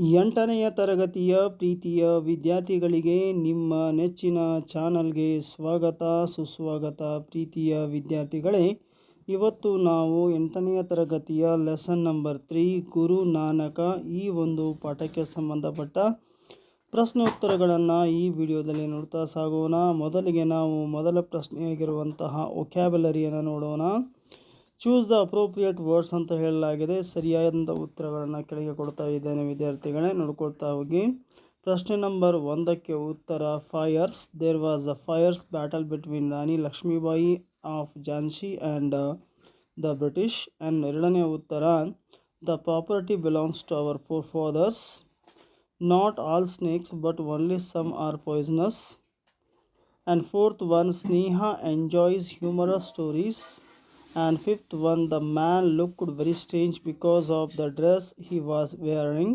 ಎಂಟನೆಯ ತರಗತಿಯ ಪ್ರೀತಿಯ ವಿದ್ಯಾರ್ಥಿಗಳಿಗೆ ನಿಮ್ಮ ನೆಚ್ಚಿನ ಚಾನಲ್ಗೆ ಸ್ವಾಗತ ಸುಸ್ವಾಗತ. ಪ್ರೀತಿಯ ವಿದ್ಯಾರ್ಥಿಗಳೇ, ಇವತ್ತು ನಾವು 8ನೆಯ ತರಗತಿಯ ಲೆಸನ್ ನಂಬರ್ 3 ಗುರು ನಾನಕ ಈ ಒಂದು ಪಾಠಕ್ಕೆ ಸಂಬಂಧಪಟ್ಟ ಪ್ರಶ್ನೆ ಉತ್ತರಗಳನ್ನು ಈ ವಿಡಿಯೋದಲ್ಲಿ ನೋಡ್ತಾ ಸಾಗೋಣ. ಮೊದಲಿಗೆ ನಾವು ಮೊದಲ ಪ್ರಶ್ನೆಯಾಗಿರುವಂತಹ ವೊಕ್ಯಾಬ್ಯುಲರಿಯನ್ನು ನೋಡೋಣ. ಚೂಸ್ ದ ಅಪ್ರೋಪ್ರಿಯೇಟ್ ವರ್ಡ್ಸ್ ಅಂತ ಹೇಳಲಾಗಿದೆ. ಸರಿಯಾದಂಥ ಉತ್ತರಗಳನ್ನು ಕೆಳಗೆ ಕೊಡ್ತಾ ಇದ್ದೇನೆ ವಿದ್ಯಾರ್ಥಿಗಳೇ, ನೋಡ್ಕೊಳ್ತಾ ಹೋಗಿ. ಪ್ರಶ್ನೆ ನಂಬರ್ 1ಕ್ಕೆ ಉತ್ತರ fierce. There was a fierce battle between Rani Lakshmibai of Jhansi and the British. And ಎರಡನೆಯ ಉತ್ತರ the property belongs to our forefathers. Not all snakes but only some are poisonous. And fourth one, Sneha enjoys humorous stories. And fifth one, the man looked very strange because of the dress he was wearing.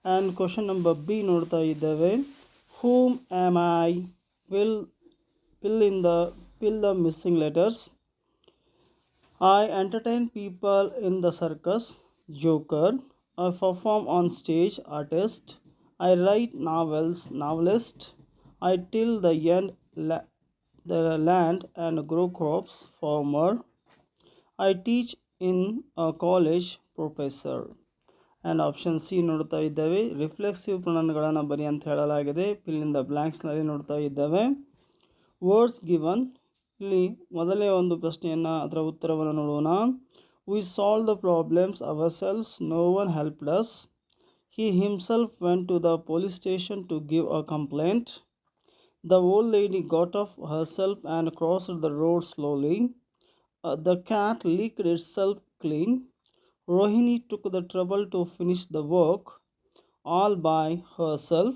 And question number B ನೋಡ್ತಾ ಇದ್ದೇವೆ. Whom am I? Fill the missing letters. I entertain people in the circus. Joker. I perform on stage. Artist. I write novels. Novelist. I till the land and grow crops. Farmer. I teach in a college. Professor. And option C ನೋಡ್ತಾ ಇದ್ದೇವೆ. Reflexive ಪ್ರೊನೌನ್ಗಳನ್ನು ಬರಿ ಅಂತ ಹೇಳಲಾಗಿದೆ. Fill in the ಬ್ಲ್ಯಾಂಕ್ಸ್ನಲ್ಲಿ ನೋಡ್ತಾ ಇದ್ದೇವೆ. Words given. ಇಲ್ಲಿ ಮೊದಲೇ ಒಂದು ಪ್ರಶ್ನೆಯನ್ನು ಅದರ ಉತ್ತರವನ್ನು ನೋಡೋಣ. We solve the problems ourselves, no one helped us. He himself went to the police station to give a complaint. The old lady got off herself and crossed the road slowly. The cat licked itself clean. Rohini took the trouble to finish the work all by herself.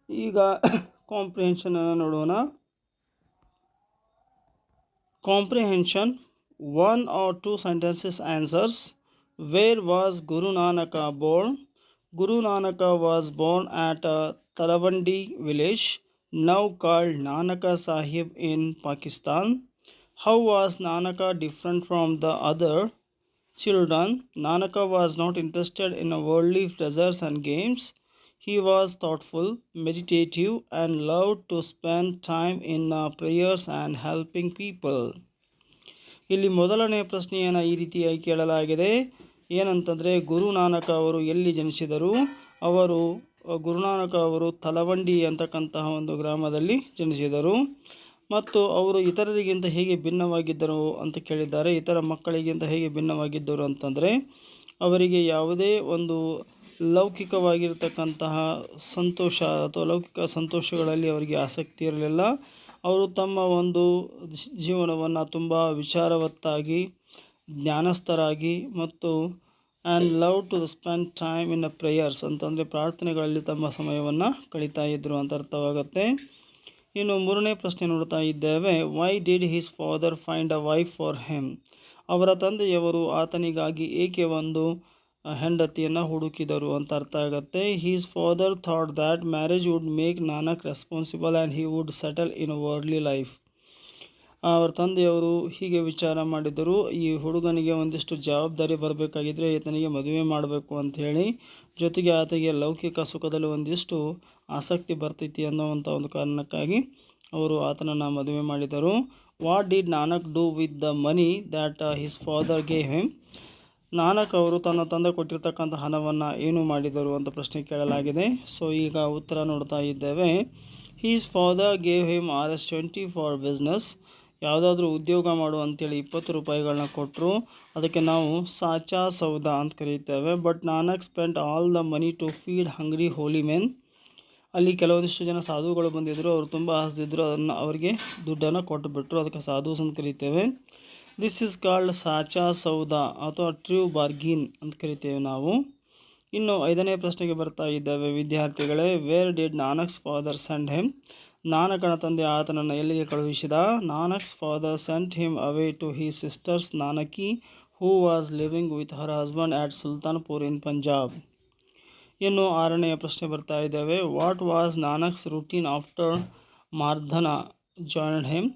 ಈಗ comprehension ಅನ್ನು ನೋಡೋಣ. Comprehension, 1 or 2 sentences answers. Where was Guru Nanaka born? Guru Nanaka was born at Talawandi village, now called Nanaka Sahib in Pakistan. How was Nanaka different from the other children? Nanaka was not interested in worldly pleasures and games. He was thoughtful, meditative, and loved to spend time in prayers and helping people. ಇಲ್ಲಿ ಮೊದಲನೇ ಪ್ರಶ್ನೆಯನ್ನು ಈ ರೀತಿಯಾಗಿ ಕೇಳಲಾಗಿದೆ. ಏನಂತಂದರೆ, ಗುರುನಾನಕ ಅವರು ಎಲ್ಲಿ ಜನಿಸಿದರು? ಗುರುನಾನಕ ಅವರು ತಲವಂಡಿ ಅಂತಕ್ಕಂತಹ ಒಂದು ಗ್ರಾಮದಲ್ಲಿ ಜನಿಸಿದರು. ಮತ್ತು ಅವರು ಇತರರಿಗಿಂತ ಹೇಗೆ ಭಿನ್ನವಾಗಿದ್ದರು ಅಂತ ಕೇಳಿದ್ದಾರೆ. ಇತರ ಮಕ್ಕಳಿಗಿಂತ ಹೇಗೆ ಭಿನ್ನವಾಗಿದ್ದರು ಅಂತಂದರೆ, ಅವರಿಗೆ ಯಾವುದೇ ಒಂದು ಲೌಕಿಕವಾಗಿರ್ತಕ್ಕಂತಹ ಸಂತೋಷ ಅಥವಾ ಲೌಕಿಕ ಸಂತೋಷಗಳಲ್ಲಿ ಅವರಿಗೆ ಆಸಕ್ತಿ ಇರಲಿಲ್ಲ. ಅವರು ತಮ್ಮ ಒಂದು ಜೀವನವನ್ನು ತುಂಬ ವಿಚಾರವತ್ತಾಗಿ, ಜ್ಞಾನಸ್ಥರಾಗಿ ಮತ್ತು and love to spend time in prayers ಅಂತಂದರೆ ಪ್ರಾರ್ಥನೆಗಳಲ್ಲಿ ತಮ್ಮ ಸಮಯವನ್ನು ಕಳೀತಾ ಇದ್ದರು ಅಂತ ಅರ್ಥವಾಗುತ್ತೆ. ಇನ್ನು ಮೂರನೇ ಪ್ರಶ್ನೆ ನೋಡ್ತಾ ಇದ್ದೇವೆ. Why did his father find a wife for him? ಅವರ ತಂದೆಯವರು ಆತನಿಗಾಗಿ ಏಕೆ ಒಂದು ಹೆಂಡತಿಯನ್ನು ಹುಡುಕಿದರು ಅಂತ ಅರ್ಥ ಆಗುತ್ತೆ. His father thought that marriage wood make Nanak responsible and he would settle in worldly life. ಅವರ ತಂದೆಯವರು ಹೀಗೆ ವಿಚಾರ ಮಾಡಿದರು, ಈ ಹುಡುಗನಿಗೆ ಒಂದಿಷ್ಟು ಜವಾಬ್ದಾರಿ ಬರಬೇಕಾಗಿದ್ದರೆ ಈತನಿಗೆ ಮದುವೆ ಮಾಡಬೇಕು ಅಂಥೇಳಿ, ಜೊತೆಗೆ ಆತನಿಗೆ ಲೌಕಿಕ ಸುಖದಲ್ಲಿ ಒಂದಿಷ್ಟು ಆಸಕ್ತಿ ಬರ್ತೈತಿ ಅನ್ನೋವಂಥ ಒಂದು ಕಾರಣಕ್ಕಾಗಿ ಅವರು ಆತನನ್ನು ಮದುವೆ ಮಾಡಿದರು. What did Nanak do with the money that his father gave him? Nanak ಅವರು ತನ್ನ ತಂದೆ ಕೊಟ್ಟಿರ್ತಕ್ಕಂಥ ಹಣವನ್ನು ಏನು ಮಾಡಿದರು ಅಂತ ಪ್ರಶ್ನೆ ಕೇಳಲಾಗಿದೆ. ಸೊ ಈಗ ಉತ್ತರ ನೋಡ್ತಾ ಇದ್ದೇವೆ. His father gave him Rs20 for business. ಯಾವುದಾದ್ರೂ ಉದ್ಯೋಗ ಮಾಡು ಅಂತೇಳಿ 20 ರೂಪಾಯಿಗಳನ್ನ ಕೊಟ್ಟರು. ಅದಕ್ಕೆ ನಾವು ಸಾಚಾ ಸೌದ ಅಂತ ಕರೀತೇವೆ. But Nanak spent all the money to feed hungry holy men. ಅಲ್ಲಿ ಕೆಲವೊಂದಿಷ್ಟು ಜನ ಸಾಧುಗಳು ಬಂದಿದ್ದರು, ಅವರು ತುಂಬ ಹಸಿದಿದ್ದರು, ಅವರಿಗೆ ದುಡ್ಡನ್ನು ಕೊಟ್ಟುಬಿಟ್ರು. ಅದಕ್ಕೆ ಸಾಧುಸ್ ಅಂತ ಕರಿತೇವೆ. ದಿಸ್ ಈಸ್ ಕಾಲ್ಡ್ ಸಾಚಾ ಸೌದ ಅಥವಾ ಟ್ರೂ ಬಾರ್ಗಿನ್ ಅಂತ ಕರಿತೇವೆ ನಾವು. ಇನ್ನು 5ನೇ ಪ್ರಶ್ನೆಗೆ ಬರ್ತಾ ಇದ್ದೇವೆ ವಿದ್ಯಾರ್ಥಿಗಳೇ. Where did Nanak's father send him? ನಾನಕನ ತಂದೆ ಆತನನ್ನು ಎಲ್ಲಿಗೆ ಕಳುಹಿಸಿದ? Nanak's father sent him away to his sisters Nanaki who was living with her husband at Sultanpur in Punjab. ಇನ್ನು 6ನೇ ಪ್ರಶ್ನೆ ಬರ್ತಾ ಇದ್ದೇವೆ. What was Nanak's routine after Mardana joined him?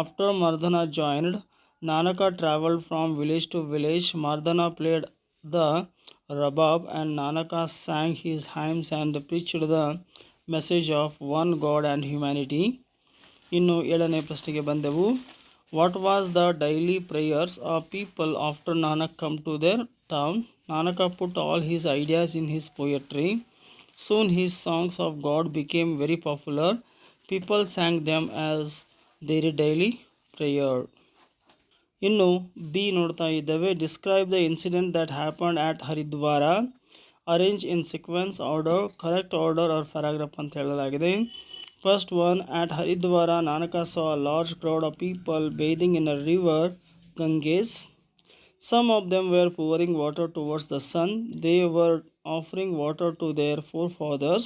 After Mardana joined, Nanak travelled from village to village. Mardana played the rabab, and Nanaka sang his hymns and preached the message of one God and humanity. ಇನ್ನು 7ನೇ ಪ್ರಶ್ನೆಗೆ ಬಂದೆವು. What was the daily prayers of people after Nanak come to their town? Nanaka put all his ideas in his poetry. Soon his songs of God became very popular. People sang them as their daily prayer. ಇನ್ನು B ನೋಡ್ತಾ ಇದ್ದೇವೆ. Describe the incident that happened at Haridwar. Arrange in sequence, order, correct order or paragraph ಅಂತ ಹೇಳಲಾಗಿದೆ. First one, at Haridwar Nanak saw a large crowd of people bathing in a river Ganges. Some of them were pouring water towards the sun. They were offering water to their forefathers.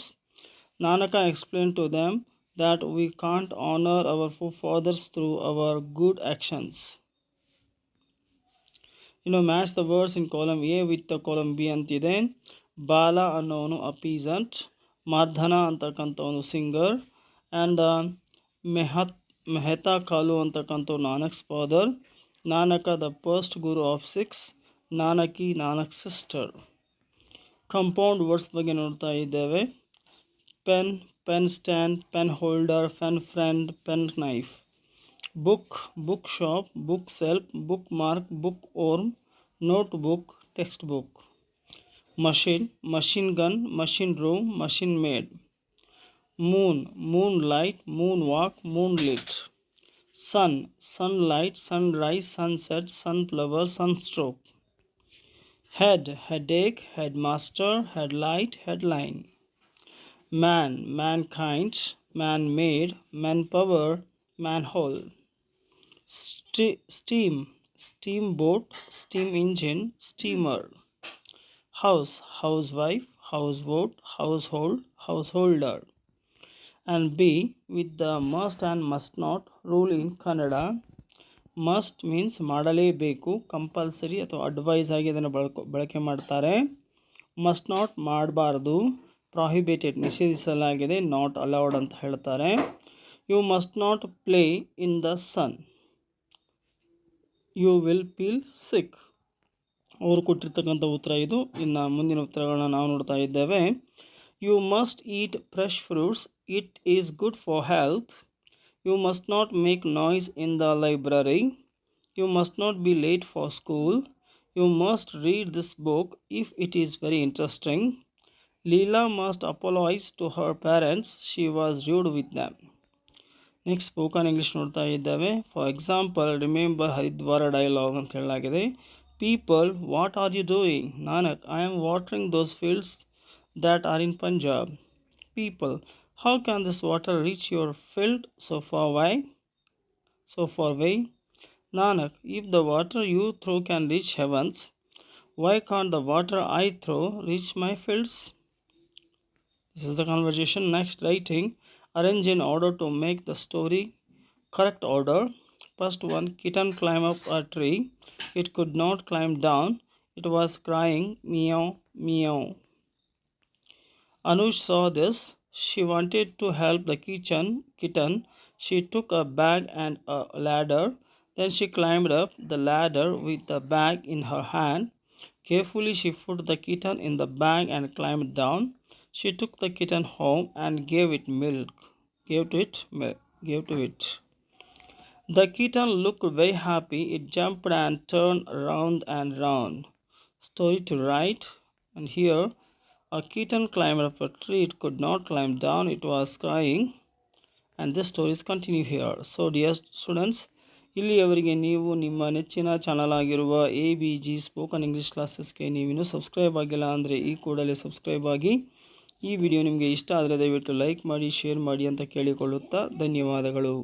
Nanaka explained to them that we can't honor our forefathers through our good actions. Match the words in column A with the column B ಅಂತಿದೆ. ಬಾಲ ಅನ್ನೋನು a peasant, Mardana ಅಂತಕ್ಕಂಥವನು singer, and Mehta Kalu ಅಂತಕ್ಕಂಥವ್ರು Nanak's father, Nanak the first Guru of Sikhs, Nanaki Nanak sister. Compound words ಬಗ್ಗೆ ನೋಡ್ತಾ ಇದ್ದೇವೆ. Pen, pen stand, pen holder, pen friend, pen knife. Book, book shop, book shelf, book mark, book worm, note book, text book. Machine, machine gun, machine room, machine made. Moon, moon light, moon walk, moon lit. Sun, sunlight, sunrise, sunset, sunflower, sunstroke. Head, headache, head master, headlight, headline. Man, mankind, man made, man power, manhole. Steam, steamboat, steam engine, steamer. House, housewife, houseboat, household, householder. And B, with the must and must not rule in Kannada. Must means ಮಾಡಲೇಬೇಕು, compulsory ಅಥವಾ advice ಆಗಿ ಅದನ್ನು ಬಳಕೆ ಮಾಡ್ತಾರೆ. Must not ಮಾಡಬಾರ್ದು, prohibited ನಿಷೇಧಿಸಲಾಗಿದೆ, not allowed ಅಂತ ಹೇಳ್ತಾರೆ. You must not play in the sun, you will feel sick. ಅವರು ಕೊಟ್ಟಿರ್ತಕ್ಕಂಥ ಉತ್ತರ ಇದು. ಇನ್ನು ಮುಂದಿನ ಉತ್ತರಗಳನ್ನ ನಾವು ನೋಡ್ತಾ ಇದ್ದೇವೆ. You must eat fresh fruits, it is good for health. You must not make noise in the library. You must not be late for school. You must read this book if it is very interesting. Leela must apologise to her parents, she was rude with them. Next spoken English ನೋಡ್ತಾ ಇದ್ದೇವೆ. For example, remember Haridwar dialogue ಅಂತ ಹೇಳಲಾಗಿದೆ. People, what are you doing? Nanak, I am watering those fields that are in Punjab. People, how can this water reach your field so far away? Nanak, if the water you throw can reach heavens, why can't the water I throw reach my fields? This is the conversation. Next, writing. Arrange in order to make the story correct order. First one, kitten climbed up a tree. It could not climb down. It was crying meow meow. Anush saw this. She wanted to help the kitten. She took a bag and a ladder. Then she climbed up the ladder with the bag in her hand. Carefully she put the kitten in the bag and climbed down. She took the kitten home and gave to it. The kitten looked very happy. It jumped and turned round and round. Story to write. And here, a kitten climbed up a tree. It could not climb down. It was crying. And this story is continue here. So dear students, ಇಲ್ಲಿಯವರೆಗೆ ನೀವು ನಿಮ್ಮ ನೆಚ್ಚಿನ channel ಆಗಿರುವ ABG spoken English ಕ್ಲಾಸಸ್ಗೆ ನೀವಿನ್ನೂ subscribe ಆಗಿಲ್ಲ ಅಂದರೆ ಈ ಕೂಡಲೇ ಸಬ್ಸ್ಕ್ರೈಬ್ ಆಗಿ. ಈ ವಿಡಿಯೋ ನಿಮಗೆ ಇಷ್ಟ ಆದರೆ ದಯವಿಟ್ಟು ಲೈಕ್ ಮಾಡಿ, ಶೇರ್ ಮಾಡಿ ಅಂತ ಕೇಳಿಕೊಳ್ಳುತ್ತಾ ಧನ್ಯವಾದಗಳು.